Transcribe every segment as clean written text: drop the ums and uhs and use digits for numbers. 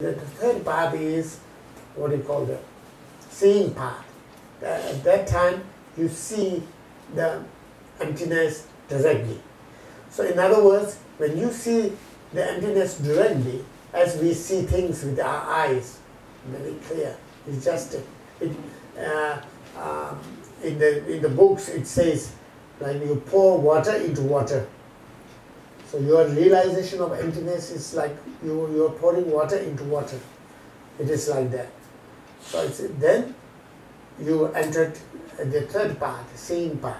The third part is what you call the seeing part. At that time, you see the emptiness directly. So in other words, when you see the emptiness directly, as we see things with our eyes, very clear. It's just in the books it says like you pour water into water. So your realization of emptiness is like you are pouring water into water. It is like that. So then you entered the third part, seeing part.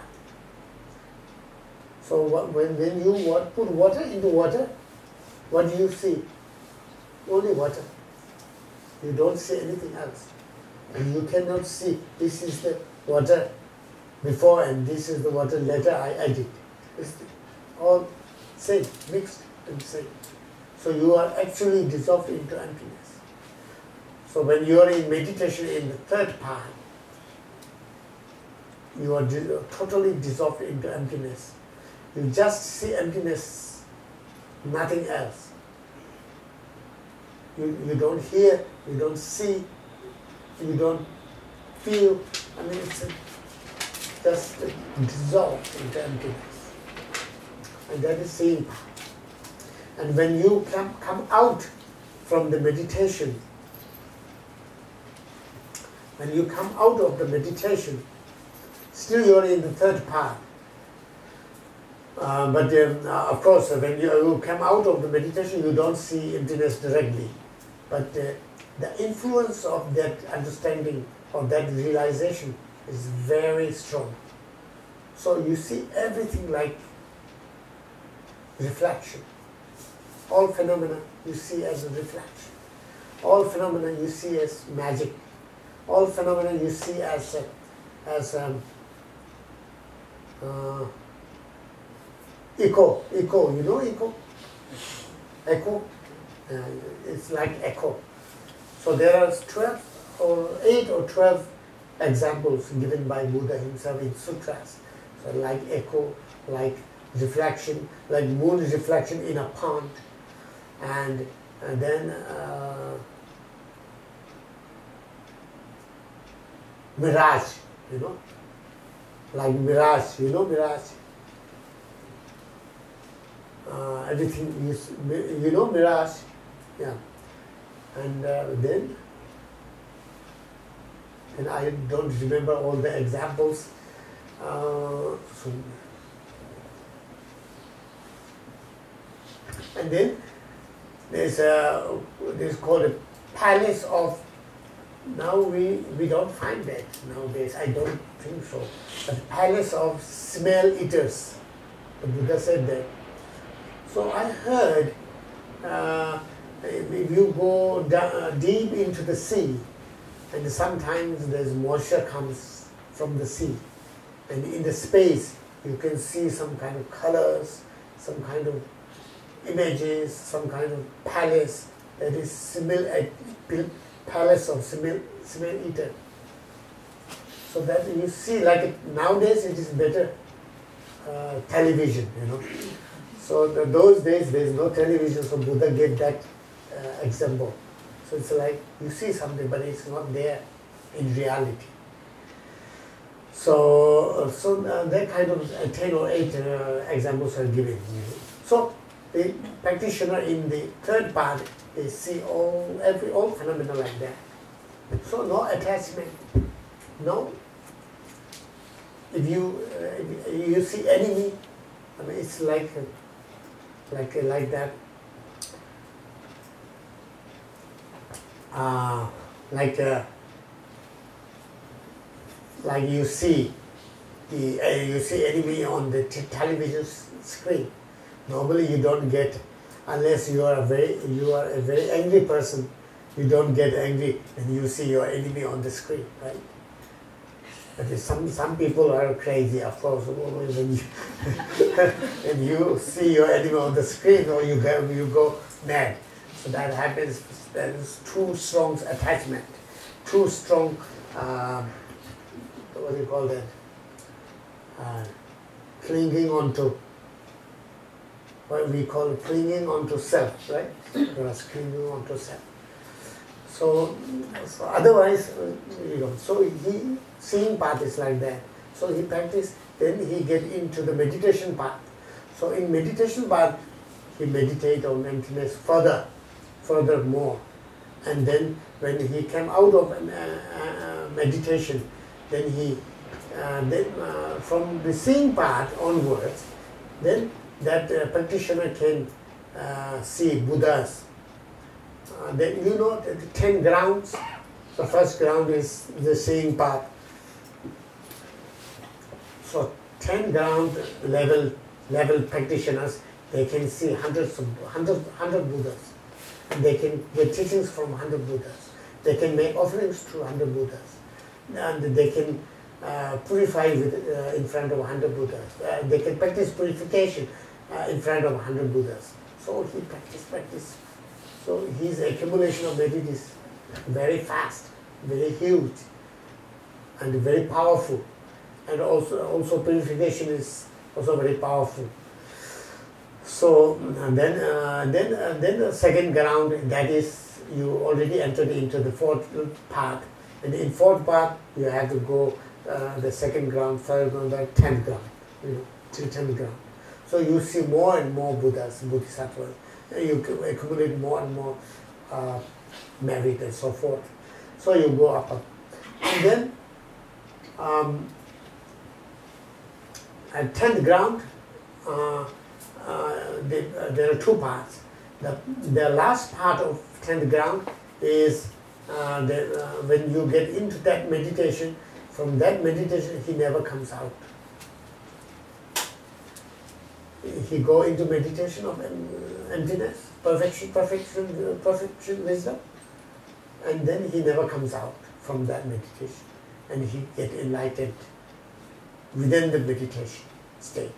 So when you put water into water, what do you see? Only water. You don't see anything else. And you cannot see this is the water before and this is the water later I added. It's all same, mixed and same. So you are actually dissolved into emptiness. So when you are in meditation in the third part, you are totally dissolved into emptiness. You just see emptiness, nothing else. You don't hear, you don't see, you don't feel. I mean, it's just dissolved into emptiness. And that is seeing part. And when you come out from the meditation, when you come out of the meditation, still you are in the third part. But of course, when you come out of the meditation, you don't see emptiness directly. But the influence of that understanding, of that realization is very strong. So you see everything like reflection. All phenomena you see as a reflection. All phenomena you see as magic. All phenomena you see as echo. You know echo? Echo? It's like echo. So there are 12 or 8 or 12 examples given by Buddha himself in sutras. So like echo, like reflection, like moon reflection in a pond, and then mirage, you know, like mirage, you know mirage. Everything you know mirage, yeah, and then I don't remember all the examples. And then there's called a palace of. Now we don't find that nowadays. I don't think so. But palace of smell eaters. The Buddha said that. So I heard if you go deep into the sea, and sometimes there's moisture comes from the sea, and in the space you can see some kind of colors, some kind of images, some kind of palace that is palace of smell eater. So that you see, like nowadays it is better television, you know. So those days there is no television, so Buddha gave that example. So it's like you see something, but it's not there in reality. So that kind of 10 or 8 examples are given. So the practitioner in the third part, they see all phenomena like that. So no attachment, no. If you see enemy, I mean it's like that. Like you see enemy on the television screen. Normally you don't get, unless you are a very angry person, you don't get angry when you see your enemy on the screen, right? But some people are crazy, of course. When you see your enemy on the screen, or you go mad. So that happens. There is too strong attachment, too strong. What do you call that? Clinging onto. What we call clinging onto self, right? There is clinging onto self. So otherwise, so he, seeing part is like that. So he practice, then he get into the meditation part. So in meditation part, he meditate on emptiness furthermore. And then when he came out of meditation, then he, from the seeing part onwards, then that practitioner can see Buddhas. Then the 10 grounds. The first ground is the seeing part. So 10 ground level practitioners, they can see 100 Buddhas. And they can get teachings from 100 Buddhas. They can make offerings to 100 Buddhas. And they can purify in front of 100 Buddhas. They can practice purification in front of 100 Buddhas. So he practice. So his accumulation of merit is very fast, very huge, and very powerful. And also purification is also very powerful. So and then the second ground, that is, you already entered into the fourth part. And in fourth part, you have to go the second ground, third ground, the 10th ground, till 10th ground. So you see more and more Buddhas, Bodhisattvas. You accumulate more and more merit and so forth. So you go up. And then at 10th ground, there are two parts. The last part of 10th ground is when you get into that meditation. From that meditation, he never comes out. He go into meditation of emptiness, perfection, wisdom, and then he never comes out from that meditation, and he get enlightened within the meditation state,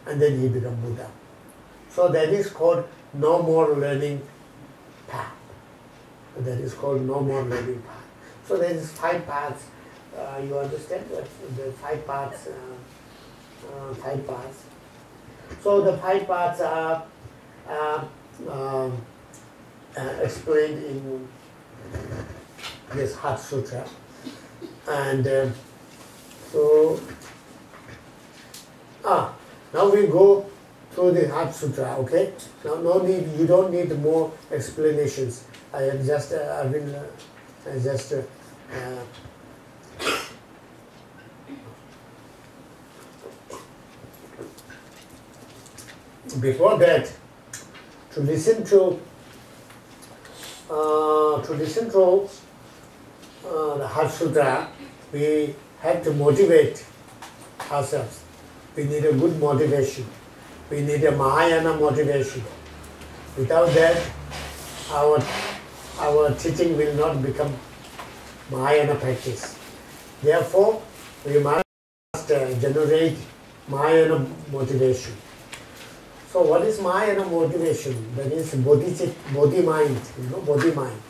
and then he become Buddha. So that is called no more learning path. That is called no more learning path. So there is 5 paths. You understand that the 5 paths. 5 paths. So the 5 paths are explained in this Heart Sutra, and so now we go through the Heart Sutra. Okay. Now you don't need more explanations. I have just before that, to listen to the Heart Sutra, we have to motivate ourselves. We need a good motivation. We need a Mahayana motivation. Without that, our teaching will not become Mahayana practice. Therefore, we must generate Mahayana motivation. So what is Mahayana motivation? That is body mind, body mind.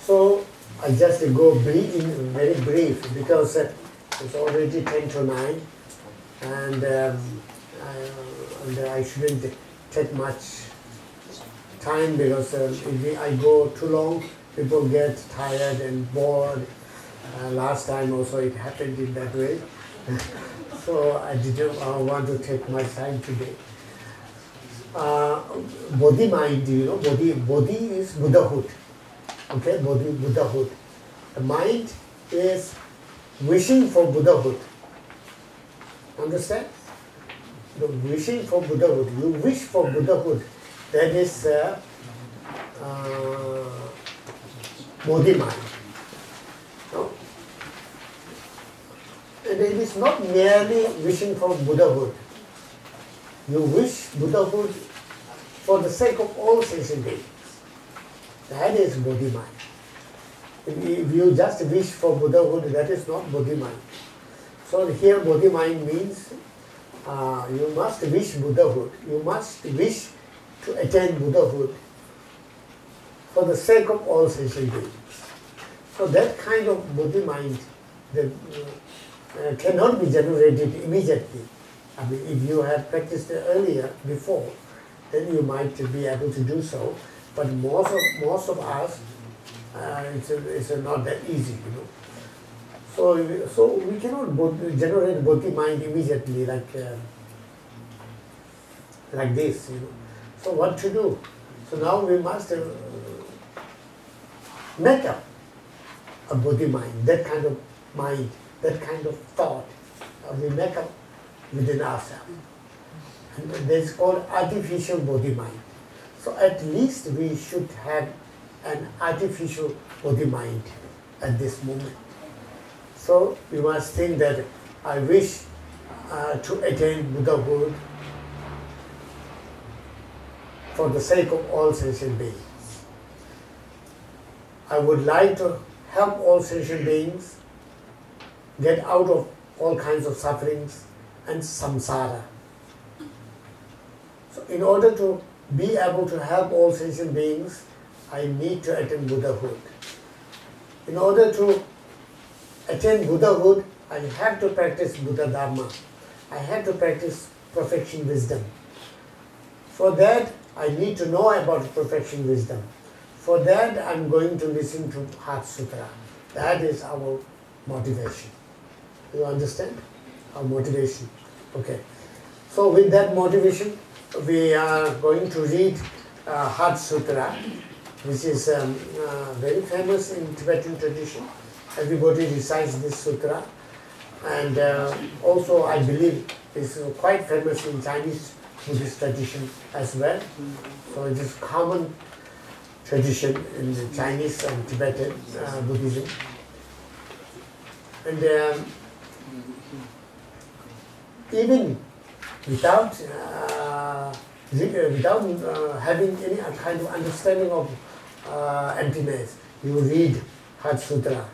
So I just go very brief, because it's already 10 to 9, and I shouldn't take much time, because if I go too long, people get tired and bored. Last time also it happened in that way. So I didn't want to take much time today. Body mind, body is Buddhahood. Okay, body Buddhahood. The mind is wishing for Buddhahood. Understand? The wishing for Buddhahood. You wish for Buddhahood. That is body mind. No? And it is not merely wishing for Buddhahood. You wish Buddhahood for the sake of all sentient beings. That is body mind. If you just wish for Buddhahood, that is not body mind. So here body mind means you must wish Buddhahood. You must wish to attain Buddhahood for the sake of all sentient beings. So that kind of body mind cannot be generated immediately. I mean, if you have practiced earlier, before, then you might be able to do so. But most of us, it's not that easy, you know. So we cannot generate bodhi mind immediately like this, you know. So what to do? So now we must make up a bodhi mind, that kind of mind, that kind of thought. We make up within ourselves. And that is called artificial bodhi mind. So at least we should have an artificial bodhi mind at this moment. So you must think that I wish to attain Buddhahood for the sake of all sentient beings. I would like to help all sentient beings get out of all kinds of sufferings and samsara. So in order to be able to help all sentient beings, I need to attain Buddhahood. In order to attain Buddhahood, I have to practice Buddha Dharma. I have to practice perfection wisdom. For that, I need to know about perfection wisdom. For that, I'm going to listen to Heart Sutra. That is our motivation. You understand? Our motivation. Okay. So with that motivation, we are going to read Heart Sutra, which is very famous in Tibetan tradition. Everybody recites this sutra. And also, I believe, it's quite famous in Chinese Buddhist tradition as well. So it is common tradition in the Chinese and Tibetan Buddhism. And even without having any kind of understanding of emptiness, you read Heart Sutra.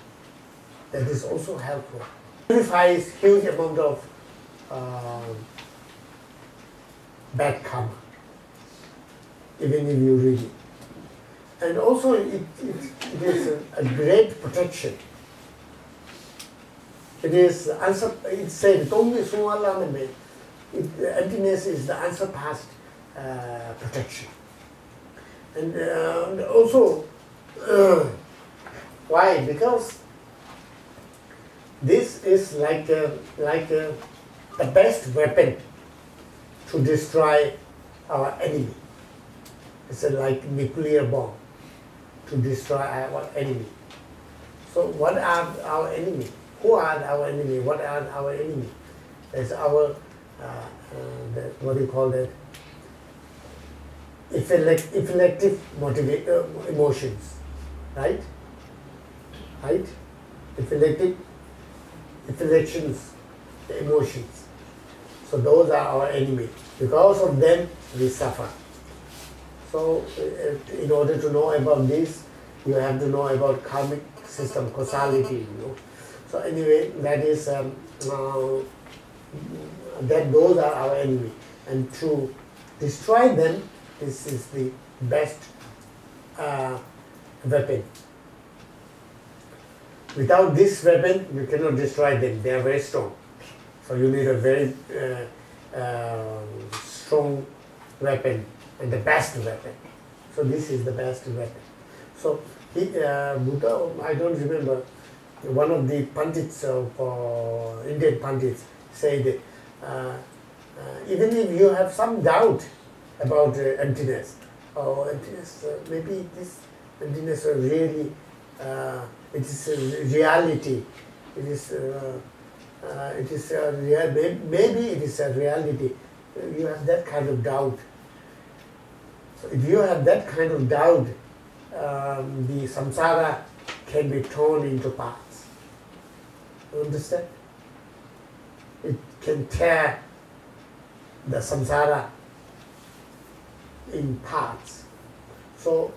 That is also helpful. It purifies huge amount of bad karma, even if you read it. And also it is a great protection. It is it said, emptiness is the unsurpassed protection. And also, why? Because this is like the best weapon to destroy our enemy. It's like nuclear bomb to destroy our enemy. So what are our enemy? Who are our enemy? What are our enemy? It's our, what do you call that? Effective emotions, right? Right? Afflictions, emotions. So those are our enemy. Because of them, we suffer. So in order to know about this, you have to know about karmic system, causality, you know. So anyway, that is, that those are our enemy. And to destroy them, this is the best weapon. Without this weapon, you cannot destroy them. They are very strong. So you need a very strong weapon and the best weapon. So this is the best weapon. So Buddha, I don't remember, one of the Pandits, Indian Pandits, said, even if you have some doubt about emptiness, emptiness, maybe this emptiness really, it is a reality. Maybe it is a reality. You have that kind of doubt. So if you have that kind of doubt, the samsara can be torn into parts. You understand? It can tear the samsara in parts. So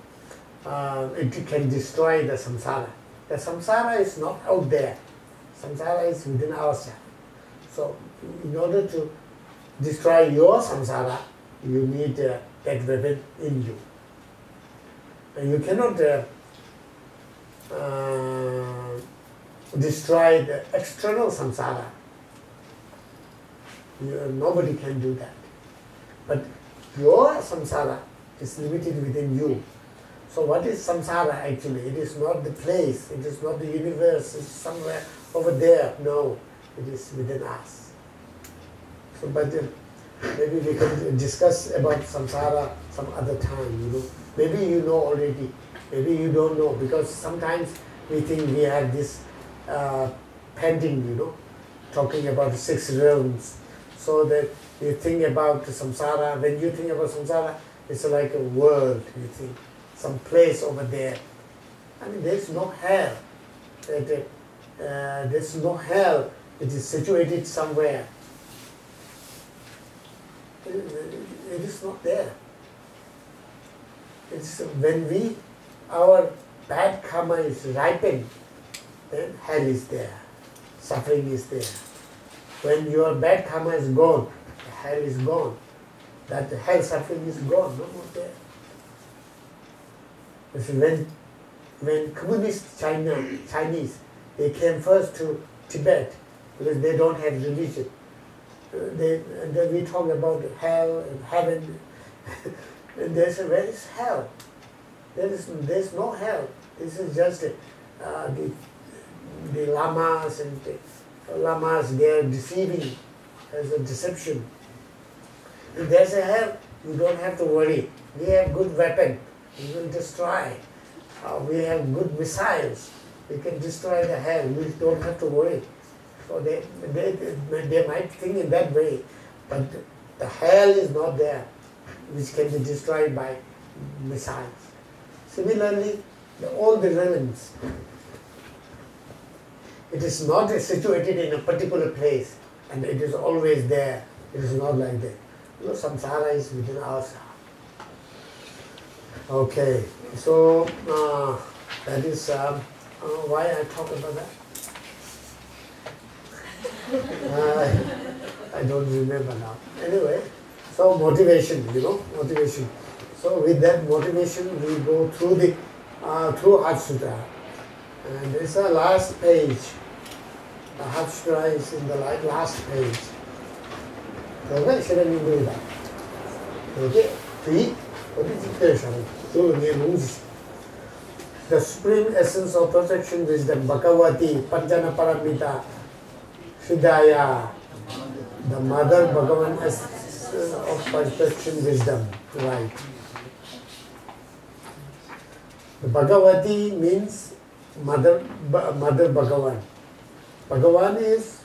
it can destroy the samsara. The samsara is not out there. Samsara is within ourselves. So in order to destroy your samsara, you need that weapon in you. And you cannot destroy the external samsara. Nobody can do that. But your samsara is limited within you. So what is samsara actually? It is not the place, it is not the universe, it's somewhere over there. No, it is within us. So, but maybe we can discuss about samsara some other time, Maybe you know already, maybe you don't know, because sometimes we think we have this pending, talking about the 6 realms, so that you think about samsara. When you think about samsara, it's like a world, you think, some place over there. I mean, there's no hell. There's no hell. It is situated somewhere. It is not there. It's when our bad karma is ripened, then hell is there, suffering is there. When your bad karma is gone, hell is gone. That hell suffering is gone, no more there. When communist Chinese, they came first to Tibet because they don't have religion. And then we talk about hell and heaven. And they say, where is hell? There's no hell. This is just the lamas and the lamas, they are deceiving as a deception. If there's a hell, you don't have to worry. We have good weapon. We will destroy. We have good missiles. We can destroy the hell. We don't have to worry. So they might think in that way, but the hell is not there, which can be destroyed by missiles. Similarly, all the realms, it is not situated in a particular place, and it is always there. It is not like that. Samsara is within ourselves. Okay, so that is why I talk about that. I don't remember now. Anyway, so motivation, motivation. So with that motivation, we go through the Heart Sutra, and it's the last page. The Heart Sutra is in the last page. Okay, the supreme essence of perfection wisdom, Bhagavati, Panchana Paramita, Hridaya, the mother Bhagavan essence of perfection wisdom, right. The Bhagavati means mother Bhagavan. Bhagavan is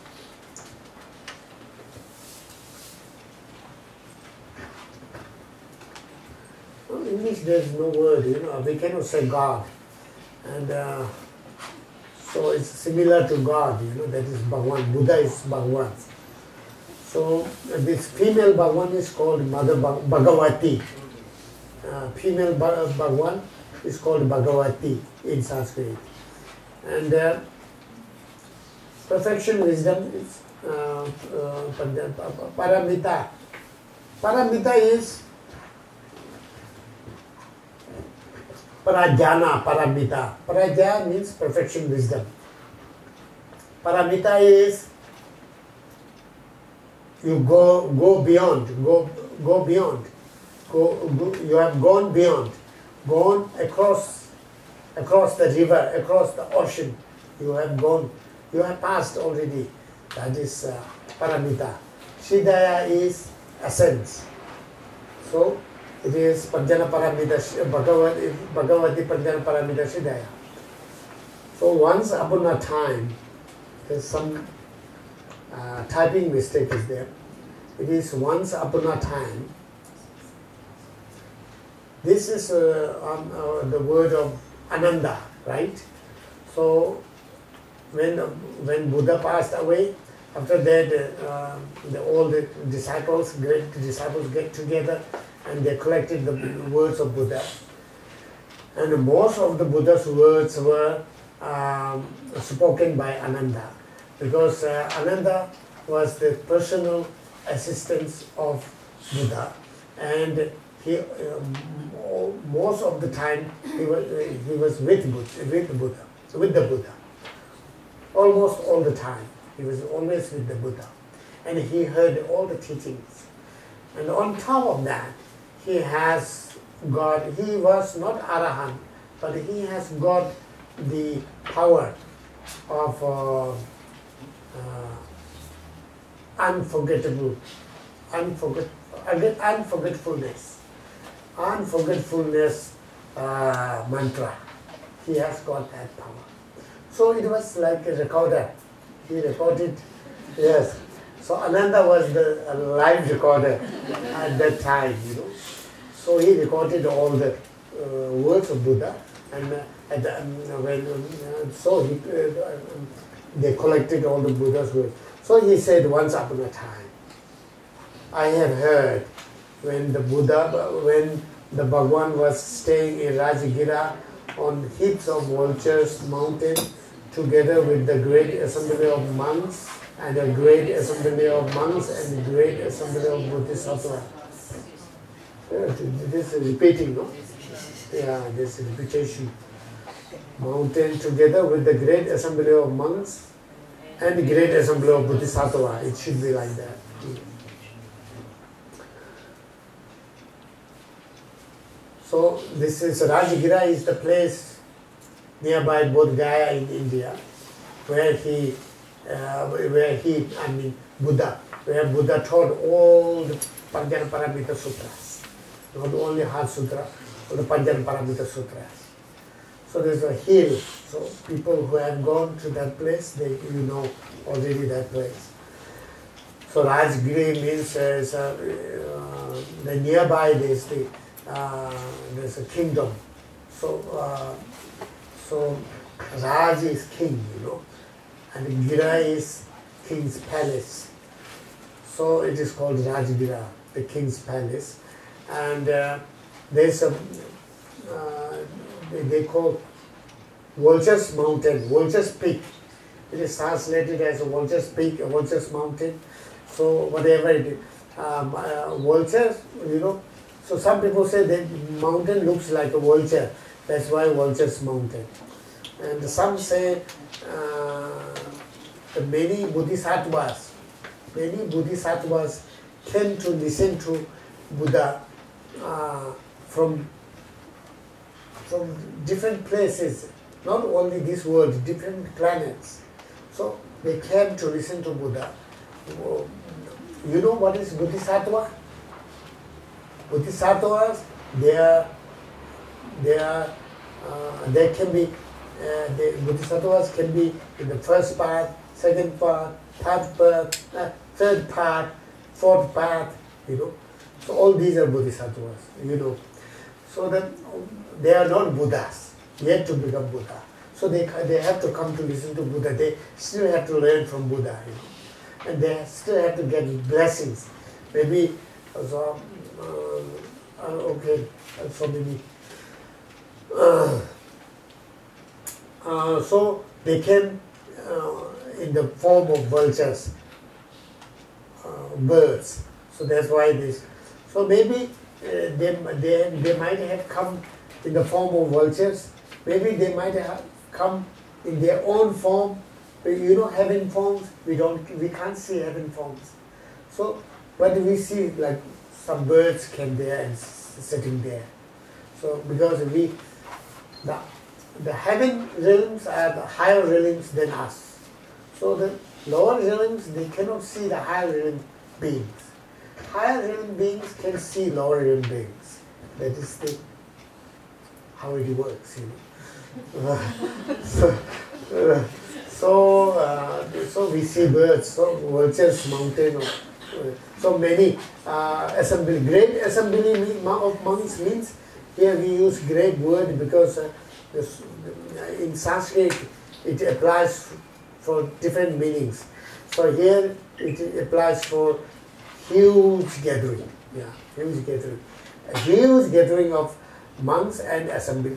in English there is no word, we cannot say God. And so it's similar to God, that is Bhagavan. Buddha is Bhagavan. So this female Bhagavan is called Mother Bhagavati. Female Bhagavan is called Bhagavati in Sanskrit. And perfection wisdom is Paramita. Paramita is Parajana, Paramita. Paraja means perfection wisdom. Paramita is you go beyond, go beyond. You have gone beyond, gone across the river, across the ocean. You have gone, you have passed already. That is Paramita. Hridaya is essence. So it is Panchana Paramita, Bhagavati Panchana Paramita Hridaya. So once upon a time, there's some typing mistake is there. It is once upon a time. This is the word of Ananda, right? So when Buddha passed away, after that all the disciples, great disciples get together and they collected the words of Buddha. And most of the Buddha's words were spoken by Ananda, because Ananda was the personal assistant of Buddha, and he most of the time he was with the Buddha. Almost all the time he was always with the Buddha, and he heard all the teachings. And on top of that, he has got, he was not Arahant, but he has got the power of unforgetfulness mantra. He has got that power. So it was like a recorder. He recorded, yes. So Ananda was the live recorder at that time, you know. So he recorded all the words of Buddha, and they collected all the Buddha's words. So he said, once upon a time, I have heard when the Bhagwan was staying in Rajagira on heaps of vultures mountain, together with the great assembly of monks and a great assembly of monks and a great assembly of Bodhisattvas. This is repeating, no? Yeah, this is repetition. Mountain together with the great assembly of monks and the great assembly of Bodhisattvas. It should be like that. So this is Rajagira is the place nearby Bodh Gaya in India, where Buddha taught all the Panchanaparamita Sutras, not only Heart Sutra, but the Panchanaparamita Sutras. So there's a hill. So people who have gone to that place, you know already that place. So Rajgiri means the nearby there's a kingdom. So Raj is king, you know, and Gira is king's palace. So it is called Rajgira, the king's palace. And there's a, they call Vulture's Mountain, Vulture's Peak. It is translated as a Vulture's Peak, a Vulture's Mountain. So whatever it is, vultures, you know. So some people say that mountain looks like a vulture. That's why Vulture's Mountain. And some say many bodhisattvas came to listen to Buddha from different places, not only this world, different planets. So they came to listen to Buddha. You know what is bodhisattva? Bodhisattvas, they can be, the bodhisattvas can be in the first part, second part, third part, fourth part, you know. So all these are bodhisattvas, you know. So that they are not Buddhas, yet to become Buddha. So they have to come to listen to Buddha. They still have to learn from Buddha, you know. And they still have to get blessings. Maybe so many. So they came in the form of vultures, birds. So that's why this. So maybe they might have come in the form of vultures. Maybe they might have come in their own form. You know, heaven forms. We can't see heaven forms. So, but we see like some birds came there and sitting there. So because the heaven realms are the higher realms than us. So the lower realms, they cannot see the higher realm beings. Higher realm beings can see lower realm beings. That is how it works, you know. So we see birds. So Vulture's Mountain. So many great assembly of monks means, here we use great word because in Sanskrit it applies for different meanings. So here it applies for huge gathering. Yeah, huge gathering. A huge gathering of monks and assembly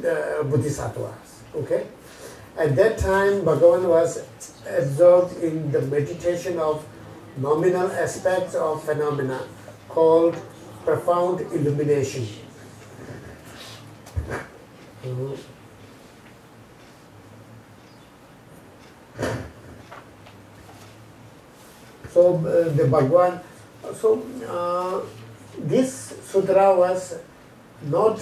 bodhisattvas. Okay? At that time, Bhagavan was absorbed in the meditation of nominal aspects of phenomena called profound illumination. So the Bhagavan, this sutra was not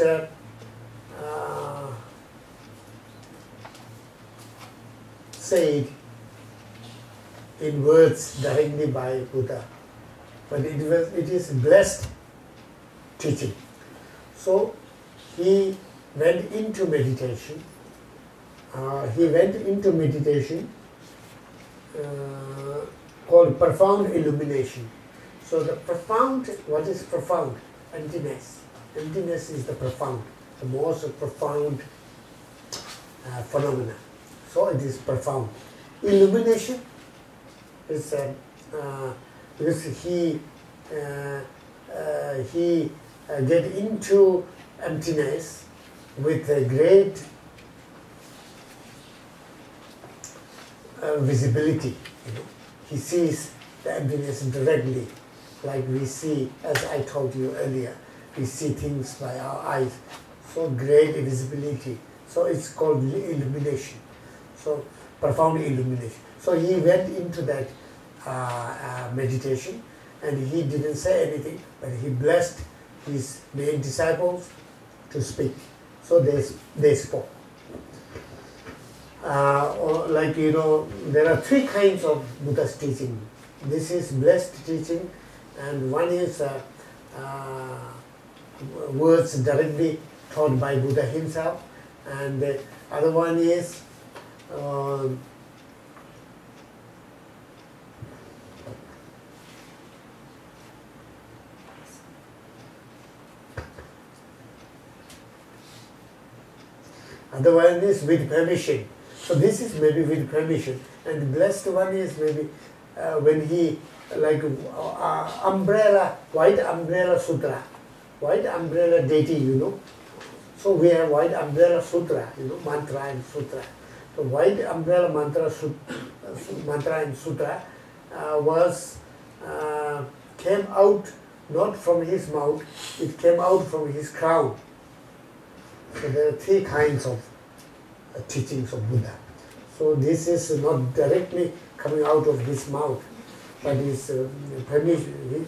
said in words directly by Buddha, but it is blessed teaching. So he went into meditation. Called profound illumination. So the profound, what is profound? Emptiness. Emptiness is the profound, the most profound phenomena. So it is profound. Illumination is because he get into emptiness with a great visibility. You know, he sees the emptiness directly, like we see, as I told you earlier, we see things by our eyes. So great visibility. So it's called illumination. So profound illumination. So he went into that meditation, and he didn't say anything, but he blessed his main disciples to speak. So they spoke. Like, you know, there are three kinds of Buddha's teaching. This is blessed teaching, and one is words directly taught by Buddha himself, and the other one is with permission. So this is maybe with permission, and the blessed one is maybe when he, like umbrella, white umbrella sutra, white umbrella deity, you know. So we have white umbrella sutra, you know, mantra and sutra. So white umbrella mantra and sutra came out not from his mouth, it came out from his crown. So there are three kinds of teachings of Buddha. So this is not directly coming out of his mouth, but is permitted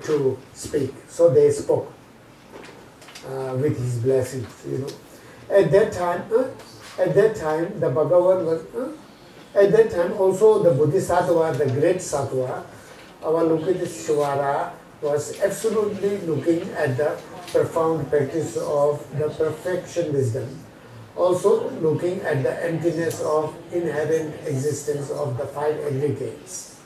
to speak. So they spoke with his blessings, you know. At that time, the Bhagavan was. At that time, also the Bodhisattva, the great Sattva, Avalokiteshvara, was absolutely looking at the profound practice of the perfection wisdom, also looking at the emptiness of inherent existence of the five aggregates.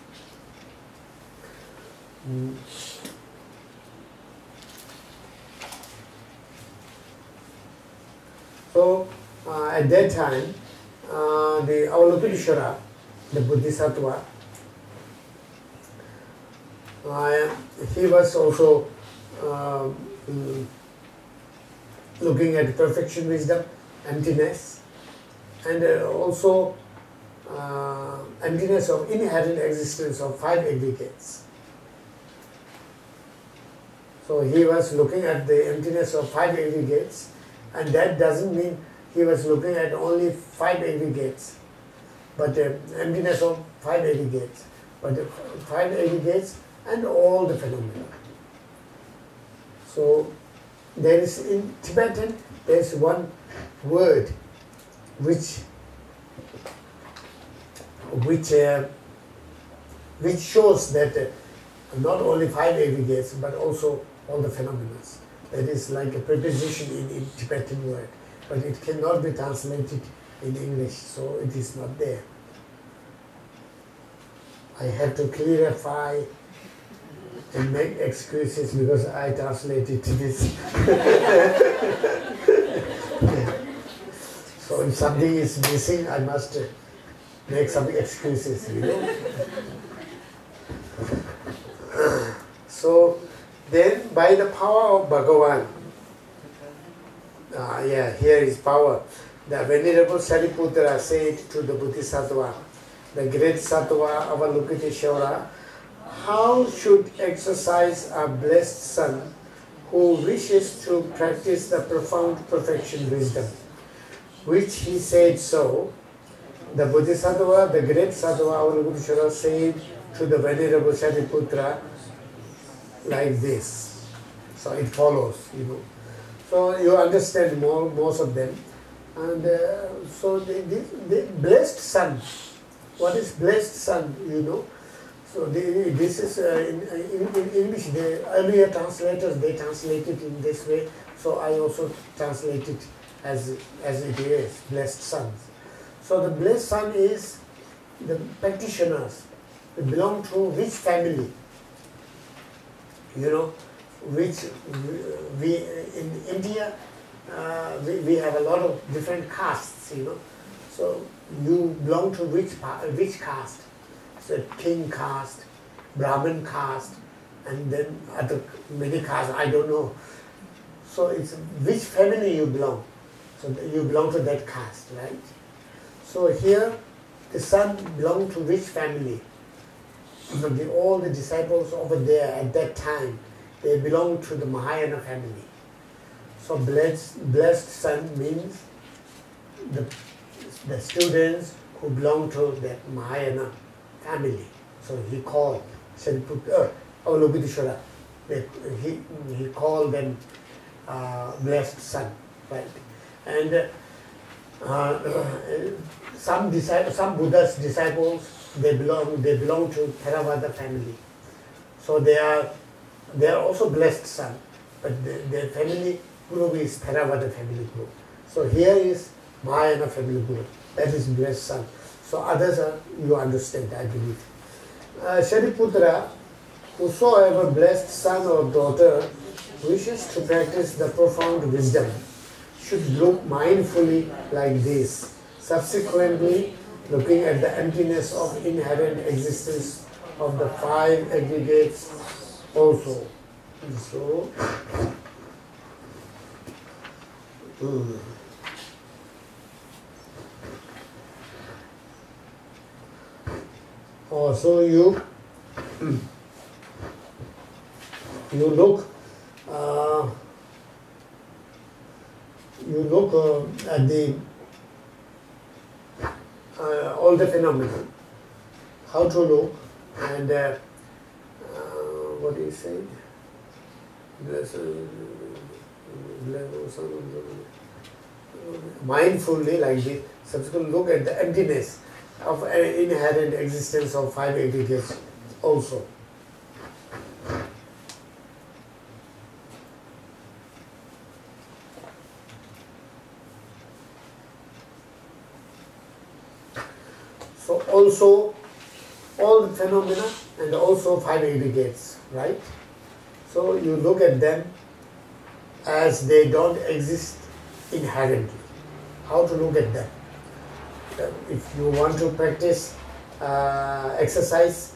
So at that time, the Avalokiteshvara, the Bodhisattva, he was also looking at perfection wisdom, emptiness, and also emptiness of inherent existence of five aggregates. So he was looking at the emptiness of five aggregates, and that doesn't mean he was looking at only five aggregates, but emptiness of five aggregates, but five aggregates and all the phenomena. So there is, in Tibetan, there is one word which shows that not only five aggregates but also all the phenomena. That is like a preposition in Tibetan word, but it cannot be translated in English, so it is not there. I have to clarify and make excuses because I translated this. So if something is missing, I must make some excuses, you know. So then by the power of Bhagavan, here is power. The Venerable Sariputra said to the Bodhisattva, the great Sattva Avalokiteshvara, how should exercise a blessed son who wishes to practice the profound perfection wisdom? Which he said so. The Bodhisattva, the great Sattva Avalokiteshvara said to the Venerable Sariputra, like this. So it follows, So you understand most of them. And so the blessed son, what is blessed son, So this is in English, the earlier translators, they translate it in this way. So I also translate it as it is, blessed sons. So the blessed son is the practitioners. They belong to which family? Which we in India, we have a lot of different castes, So you belong to which caste? So king caste, Brahmin caste, and then other many castes, I don't know. So it's which family you belong. So you belong to that caste, right? So here, the son belonged to which family? All the disciples over there at that time, they belonged to the Mahayana family. So blessed son means the students who belong to that Mahayana family. So he called Avalokiteshvara. He called them blessed son, right? And some Buddha's disciples, they belong to Theravada family. So they are also blessed son, but their family group is Theravada family group. So here is Mahayana family group. That is blessed son. So others you understand, I believe. Shariputra, whosoever blessed son or daughter wishes to practice the profound wisdom should look mindfully like this, subsequently looking at the emptiness of inherent existence of the five aggregates also. So, so you look at the all the phenomena, how to look, and what do you say? Mindfully, like this, subsequently look at the emptiness of inherent existence of five aggregates also. So also all the phenomena and also five aggregates, right? So you look at them as they don't exist inherently. How to look at them? If you want to practice exercise,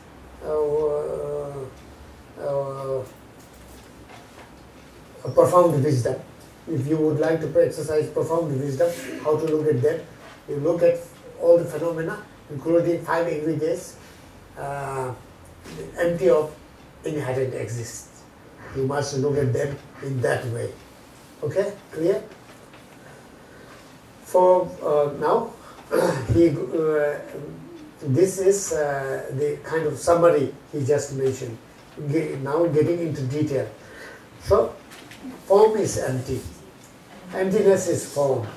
profound wisdom. If you would like to exercise profound wisdom, how to look at them? You look at all the phenomena, including five aggregates, empty of inherent existence. You must look at them in that way. Okay, clear? For now, this is the kind of summary he just mentioned. Now getting into detail. So, form is empty. Emptiness is form.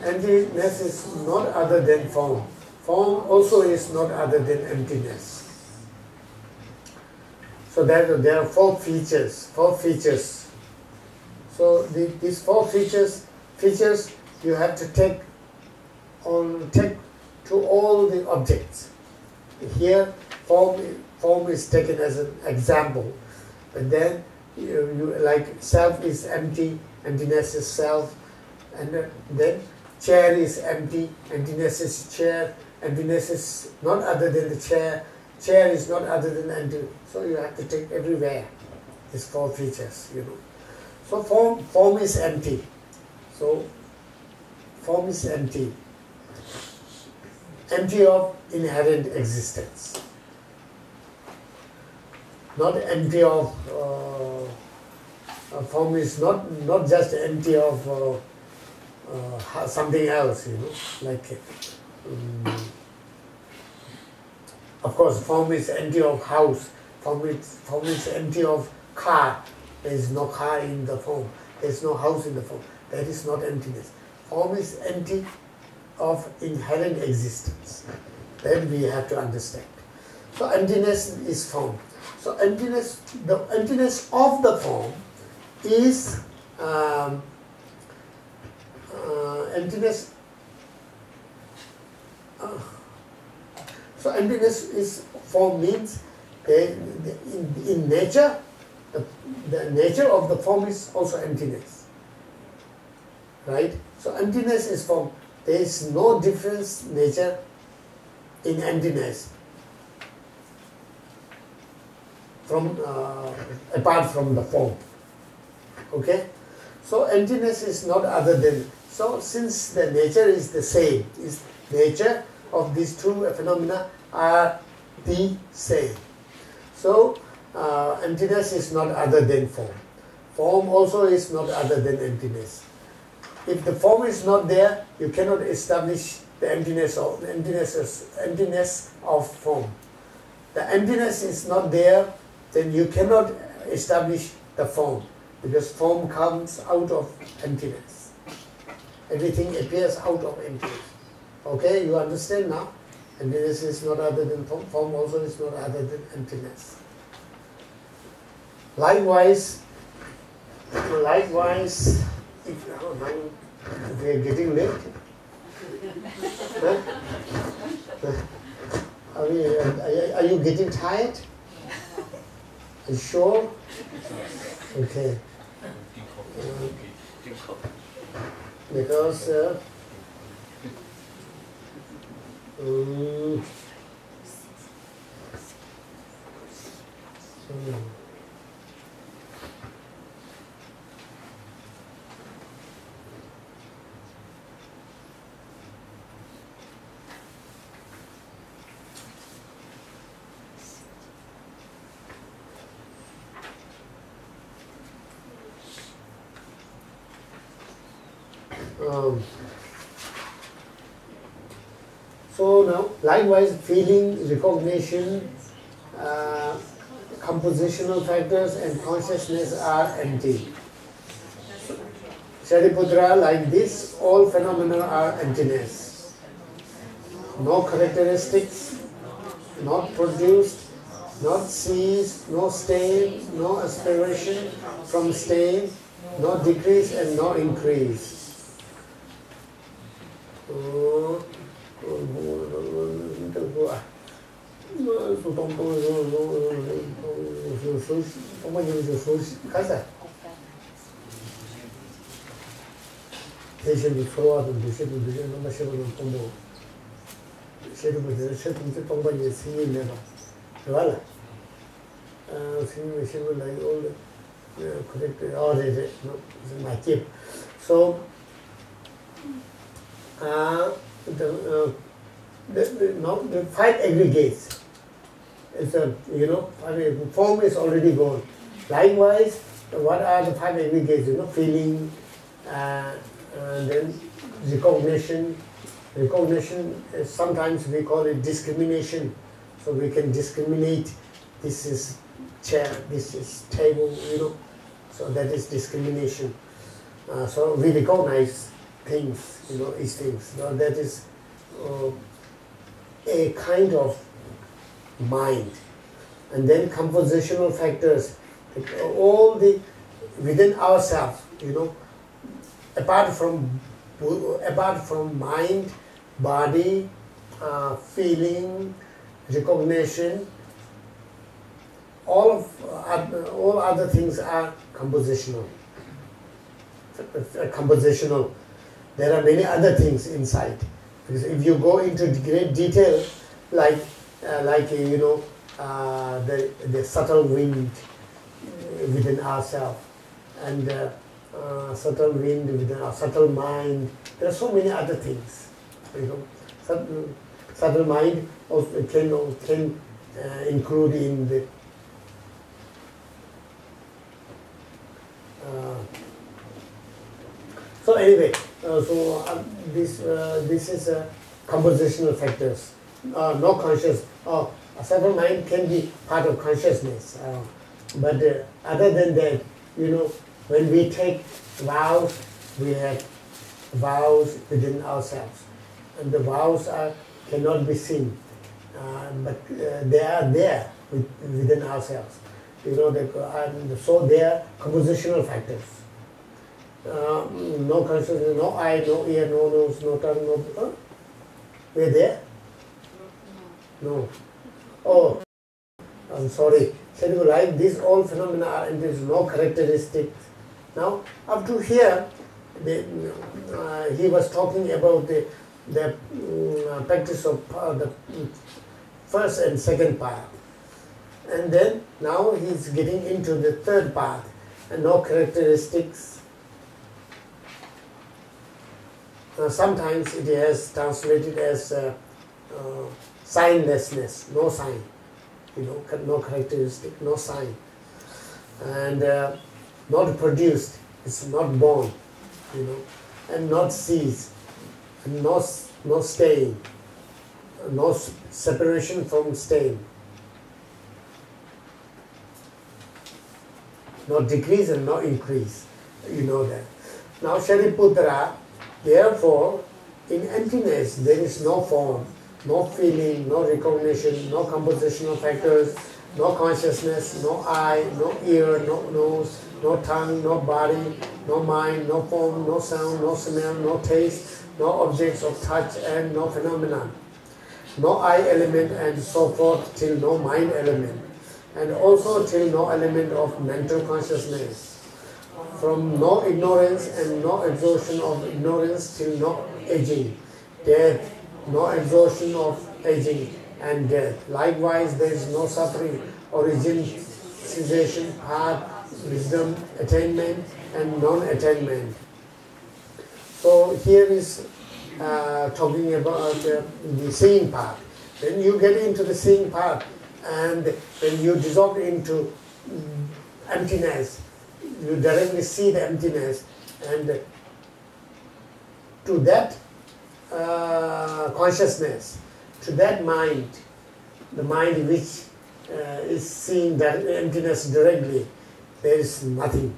Emptiness is not other than form. Form also is not other than emptiness. So there are four features. So these four features you have to take to all the objects. Here, form is taken as an example, but then you like self is empty, emptiness is self, and then chair is empty, emptiness is chair, emptiness is not other than the chair is not other than empty. So you have to take everywhere these four features, So form is empty. So form is empty. Empty of inherent existence. Not empty of form is not just empty of something else, like of course form is empty of house, form is empty of car. There is no car in the form. There is no house in the form. That is not emptiness. Form is empty of inherent existence. Then we have to understand. So emptiness is form. So emptiness, the emptiness of the form is emptiness. So emptiness is form means in nature, the nature of the form is also emptiness, right? So emptiness is form. There is no difference nature in emptiness from apart from the form. Okay, so emptiness is not other than. So since the nature is the same, is nature of these two phenomena are the same. So emptiness is not other than form. Form also is not other than emptiness. If the form is not there, you cannot establish the emptiness of form. The emptiness is not there, then you cannot establish the form, because form comes out of emptiness. Everything appears out of emptiness. Okay, you understand now? Emptiness is not other than form. Form also is not other than emptiness. Likewise, if we are getting late, are you getting tired? Are you sure? Okay. Because so now, likewise, feeling, recognition, compositional factors and consciousness are empty. Shariputra, like this, all phenomena are emptiness. No characteristics, not produced, not ceased, no stain, no aspiration from stain, no decrease and no increase. So the five aggregates. It's form is already gone. Likewise, what are the five aggregates? Feeling, and then recognition. Recognition, sometimes we call it discrimination. So we can discriminate. This is chair. This is table. So that is discrimination. So we recognize things. These things. So that is a kind of mind. And then compositional factors, all the within ourselves, apart from mind, body, feeling, recognition, all other things are compositional. There are many other things inside. Because if you go into great detail, like the subtle wind within ourselves, and subtle wind within our subtle mind, there are so many other things. Subtle mind also can include in the so anyway, this is compositional factors. No conscious. A subtle mind can be part of consciousness. But other than that, when we take vows, we have vows within ourselves. And the vows cannot be seen, but they are there within ourselves. So they are compositional factors. No consciousness, no eye, no ear, no nose, no tongue, no... We're there? No. Oh, I'm sorry. Said you like these all phenomena and there is no characteristics. Now, up to here, he was talking about the practice of the first and second part. And then now he's getting into the third part, and no characteristics. Sometimes it has translated as signlessness, no sign, no characteristic, no sign, and not produced, it's not born, and not ceased, and no stain, no separation from stain, no decrease and no increase, that. Now Shariputra, therefore, in emptiness there is no form, no feeling, no recognition, no compositional factors, no consciousness, no eye, no ear, no nose, no tongue, no body, no mind, no form, no sound, no smell, no taste, no objects of touch, and no phenomenon. No eye element and so forth till no mind element, and also till no element of mental consciousness. From no ignorance and no exhaustion of ignorance till no aging, death, no exhaustion of aging and death. Likewise, there is no suffering, origin, cessation, path, wisdom, attainment and non-attainment. So here is talking about the seeing part. When you get into the seeing part and when you dissolve into emptiness, you directly see the emptiness, and to that consciousness, to that mind, the mind which is seeing that emptiness directly, there is nothing,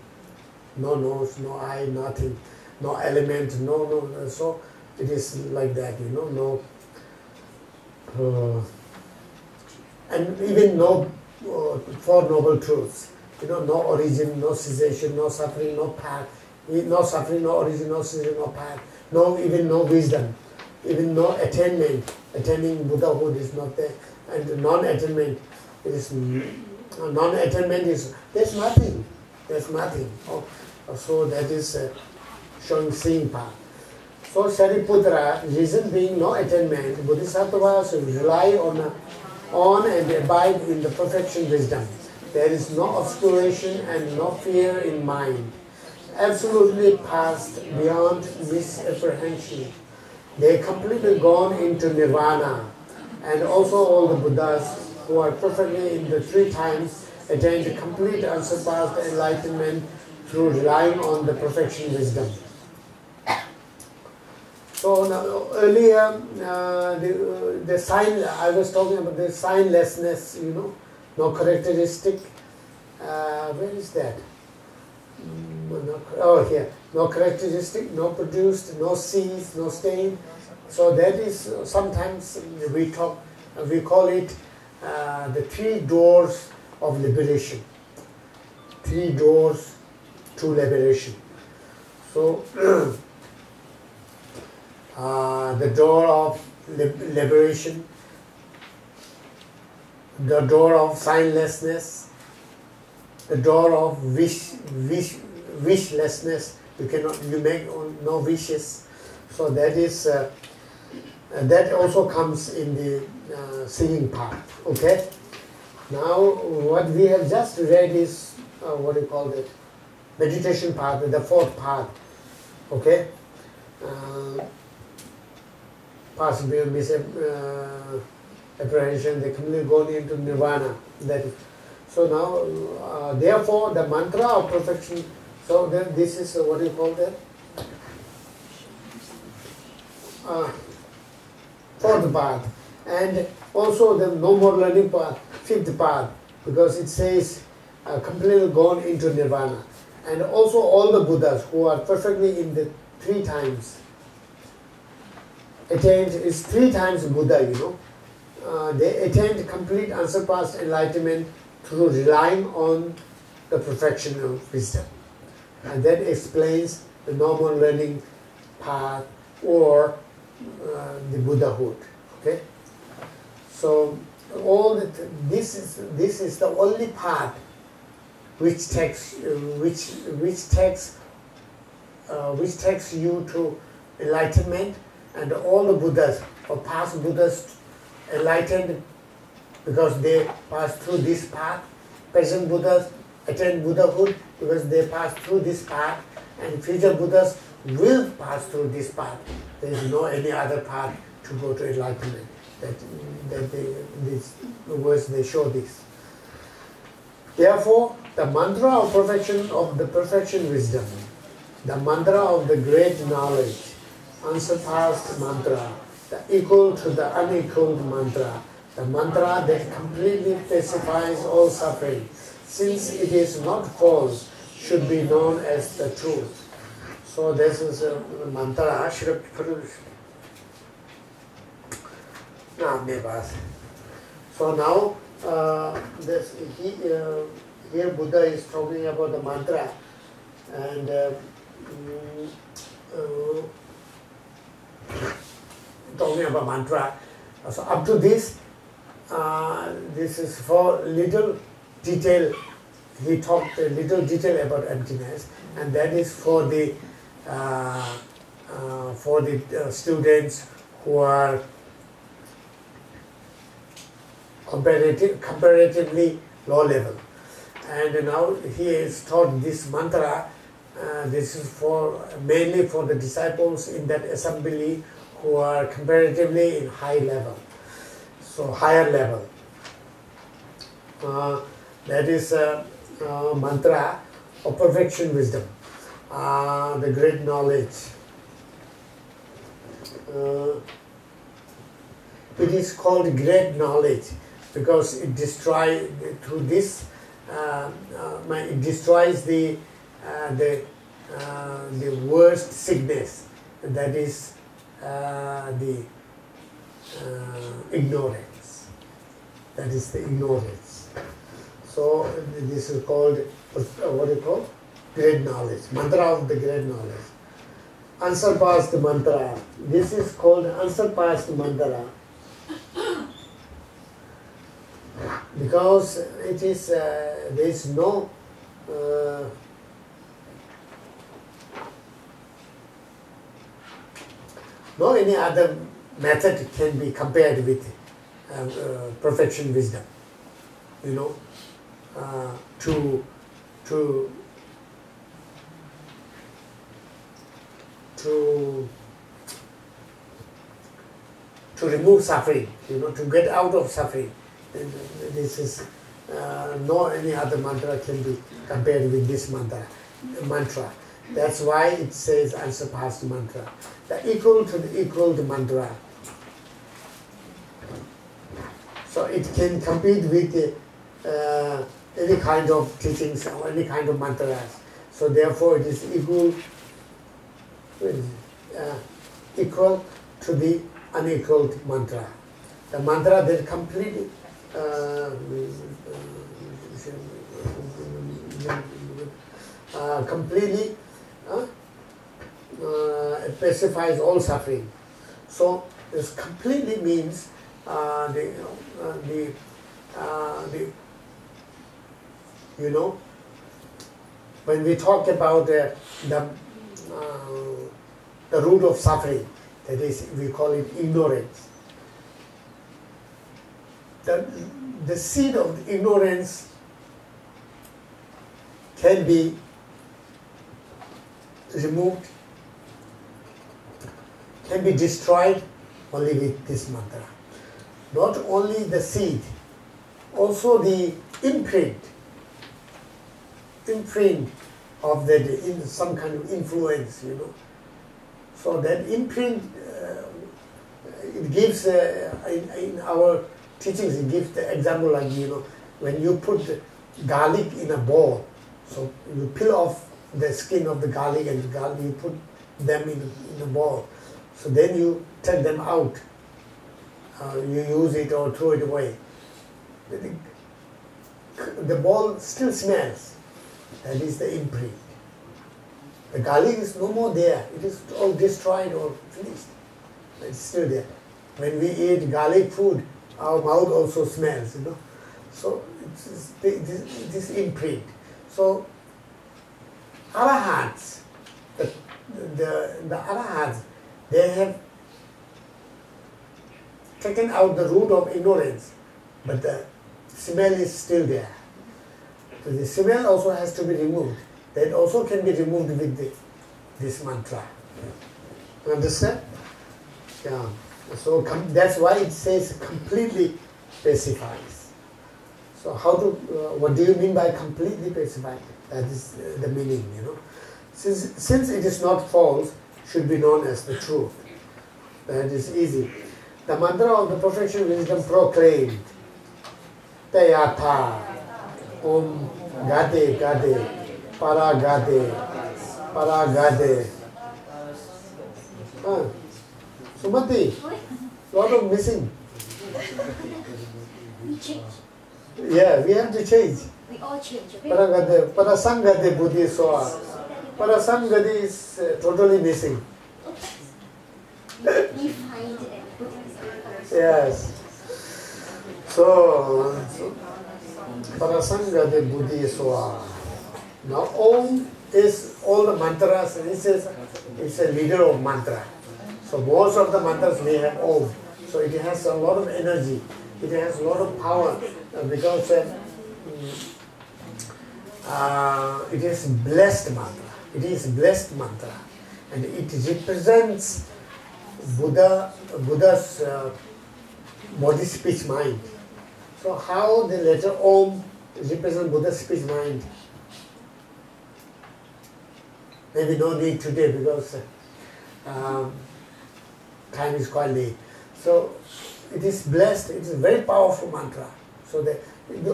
no nose, no eye, nothing, no element, no. So it is like that, no, and even no Four Noble Truths. No origin, no cessation, no suffering, no path, no suffering, no origin, no cessation, no path, even no wisdom, even no attainment. Attaining Buddhahood is not there, and non-attainment is there's nothing. So that is showing seeing path. So Shariputra, reason being no attainment, Bodhisattvas rely on and abide in the perfection wisdom. There is no obscuration and no fear in mind. Absolutely past beyond misapprehension. They completely gone into nirvana. And also all the Buddhas who are perfectly in the three times attained complete unsurpassed enlightenment through relying on the perfection wisdom. So now, earlier, the sign, I was talking about the signlessness, no characteristic. Where is that? Oh, here. No characteristic, no produced, no seeds, no stain. So that is sometimes we call it the three doors of liberation. Three doors to liberation. So the door of liberation, the door of signlessness, the door of wishlessness. You make no wishes. So that is that also comes in the seeing part. Okay. Now what we have just read is what do you call it? Meditation part, the fourth part. Okay. Past beyond misapprehension, they completely go into nirvana. That is. So now, therefore, the mantra of perfection. So then, this is what do you call that? Fourth path, and also the no more learning path, fifth path, because it says completely gone into nirvana. And also all the Buddhas who are perfectly in the 3 times, attained is 3 times Buddha, they attained complete unsurpassed enlightenment through relying on the perfection of wisdom. And that explains the normal learning path or the Buddhahood. Okay? So all this is the only path which takes you to enlightenment, and all the Buddhas or past Buddhas enlightened because they passed through this path. Present Buddhas attain Buddhahood because they pass through this path, and future Buddhas will pass through this path. There is no any other path to go to enlightenment. These words they show this. Therefore, the mantra of the perfection wisdom, the mantra of the great knowledge, unsurpassed mantra, the equal to the unequaled mantra, the mantra that completely pacifies all suffering, since it is not false, should be known as the truth. So this is a mantra. So now here Buddha is talking about the mantra, and talking about mantra. So up to this, this is for little detail. He talked a little detail about emptiness, and that is for the students who are comparatively low level. And now he is taught this mantra. This is mainly for the disciples in that assembly who are comparatively in high level, so higher level. That is mantra of perfection wisdom, the great knowledge. It is called great knowledge because it destroys through this. It destroys the worst sickness, that is the ignorance. That is the ignorance. So this is called, what do you call? Great knowledge, mantra of the great knowledge. Unsurpassed mantra. This is called unsurpassed mantra because it is there is no any other method can be compared with perfection wisdom. To remove suffering, to get out of suffering. This is no any other mantra can be compared with this mantra. That's why it says unsurpassed mantra. The equal to the equaled mantra. So it can compete with any kind of teachings or any kind of mantras. So therefore it is equal to the unequaled mantra. The mantra that completely it pacifies all suffering. So this completely means when we talk about the root of suffering, that is, we call it ignorance. The seed of ignorance can be removed, can be destroyed only with this mantra. Not only the seed, also the imprint of that, some kind of influence, So that imprint, it gives, in our teachings, it gives the example like, when you put garlic in a bowl. So you peel off the skin of the garlic and you put them in a bowl. So then you take them out. You use it or throw it away. The bowl still smells. That is the imprint. The garlic is no more there. It is all destroyed or finished. It's still there. When we eat garlic food, our mouth also smells, So it is imprint. So arahats, the arahats, they have taken out the root of ignorance, but the smell is still there. So the smell also has to be removed. That also can be removed with this mantra. You understand? Yeah. So that's why it says completely pacifies. So what do you mean by completely pacified? That is the meaning, Since it is not false, should be known as the truth. That is easy. The mantra of the perfection wisdom proclaimed. Tayatha Om Gade Gade Paragade Paragade. Sumati, lot of missing. We change. Yeah, we have to change. We all change. Paragade, Parasangade Buddhi Soa. Parasangade is totally missing. We find it. Yes. So Parasangade Buddhi Soa. Now Om is all the mantras, it's a leader of mantra. So most of the mantras may have Om. So it has a lot of energy. It has a lot of power because it is blessed mantra. It is blessed mantra, and it represents Buddha's body, speech, mind. So how the letter Om represents Buddha's speech, mind? Maybe no need today because time is quite late. So it is blessed. It is a very powerful mantra. So the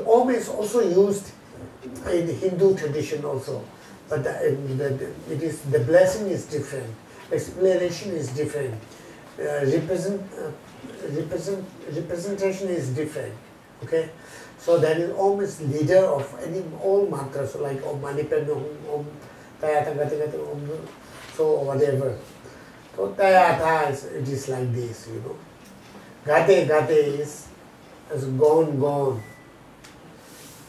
Om is also used in the Hindu tradition also, but the blessing is different. Explanation is different. Representation is different. Okay, so that is Om is leader of all mantras, so like Om Mani Padme Hum, Om Tayatha Gati Gati Om, so whatever. So Tayatha it is like this, Gate Gate is gone.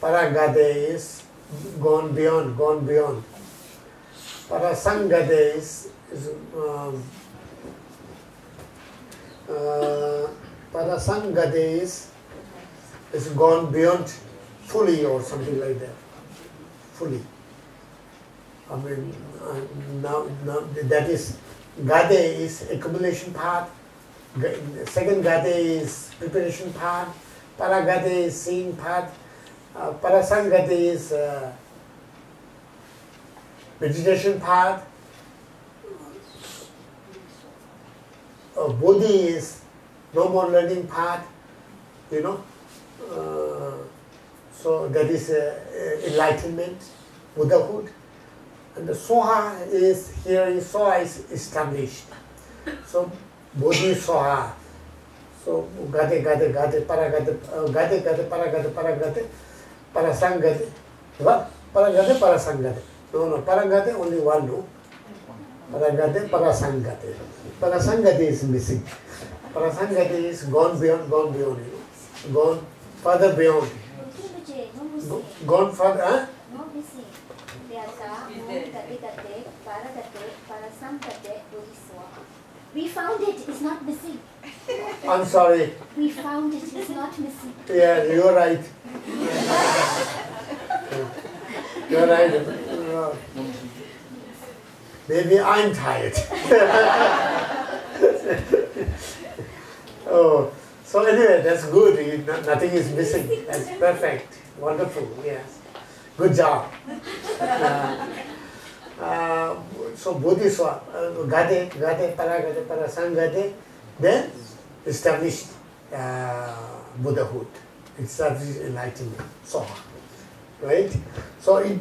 Paragate is gone beyond. Parasangate is Parasangate is gone beyond fully or something like that. Fully. I mean, now that is, Gade is accumulation part, second Gade is preparation part, Paragade is seeing part, Parasangate is meditation part, Bodhi is no more learning part, so that is enlightenment, Buddhahood. And the Soha is, here is Soha is established. So Bodhi Soha. So Gade, Paragade, Paragade, Parasangate. What? Paragade, Parasangate. No, Paragade only one, no? Paragade, Parasangate. Parasangate is missing. Parasangate is gone beyond, Gone further beyond. Gone further, huh? No missing. We found it, it's not missing. I'm sorry. We found it, it's not missing. Yeah, you're right. You're right. Maybe I'm tired. Oh, so anyway, that's good. Nothing is missing. That's perfect. Wonderful. Yes. Good job. So Bodhisattva, Gade, Paragade, Parasangade, then established Buddhahood, established enlightenment, Soha. right? So it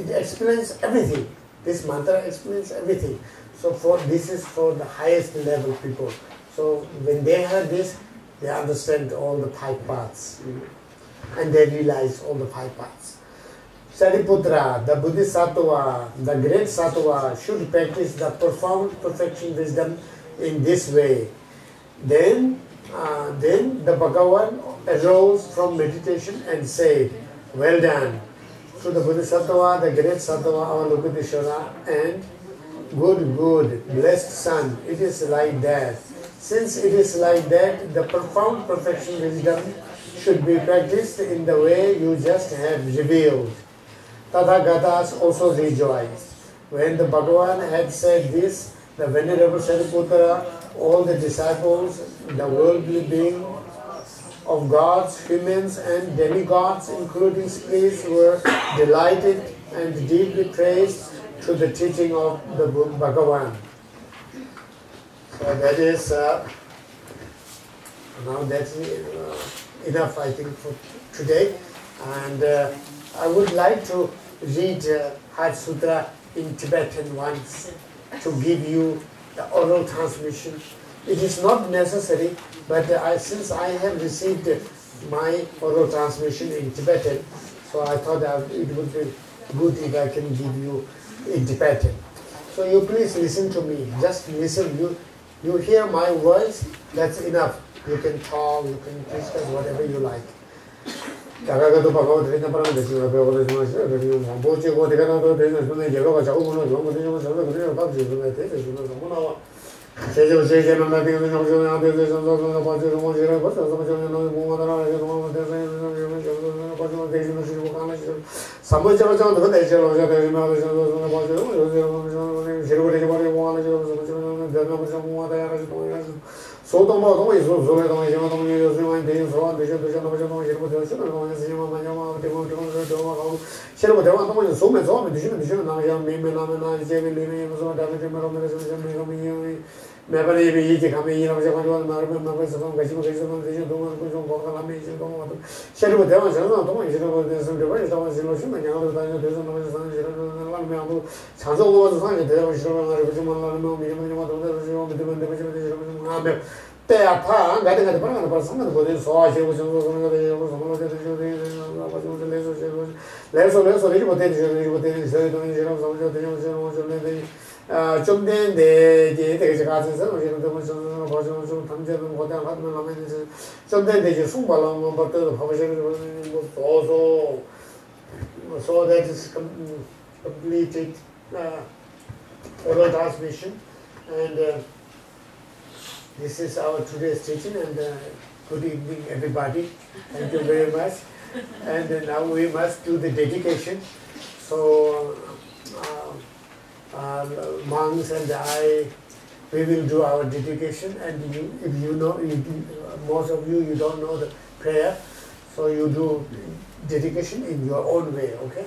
explains everything. This mantra explains everything. So this is for the highest level people. So when they heard this, they understand all the 5 paths, and they realize all the 5 paths. Sariputra, the Bodhisattva, the great Sattva, should practice the profound perfection wisdom in this way. Then the Bhagavan arose from meditation and said, "Well done." So the Bodhisattva, the great Sattva, our Lokadeshwara, and good, blessed son, it is like that. Since it is like that, the profound perfection wisdom should be practiced in the way you just have revealed. Tathagatas also rejoiced. When the Bhagavan had said this, the Venerable Sariputra, all the disciples, the worldly beings of gods, humans and demigods, including spirits, were delighted and deeply praised to the teaching of the Bhagavan. So that is, now that's enough, I think, for today. And I would like to read Heart Sutra in Tibetan once to give you the oral transmission. It is not necessary, but since I have received my oral transmission in Tibetan, so I thought that it would be good if I can give you in Tibetan. So you please listen to me. Just listen. You hear my voice, that's enough. You can talk, you can discuss whatever you like. So that is completed oral transmission, and this is our today's teaching, and good evening everybody. Thank you very much. And now we must do the dedication. So monks and I, we will do our dedication, and if you know, most of you don't know the prayer, so you do dedication in your own way, okay?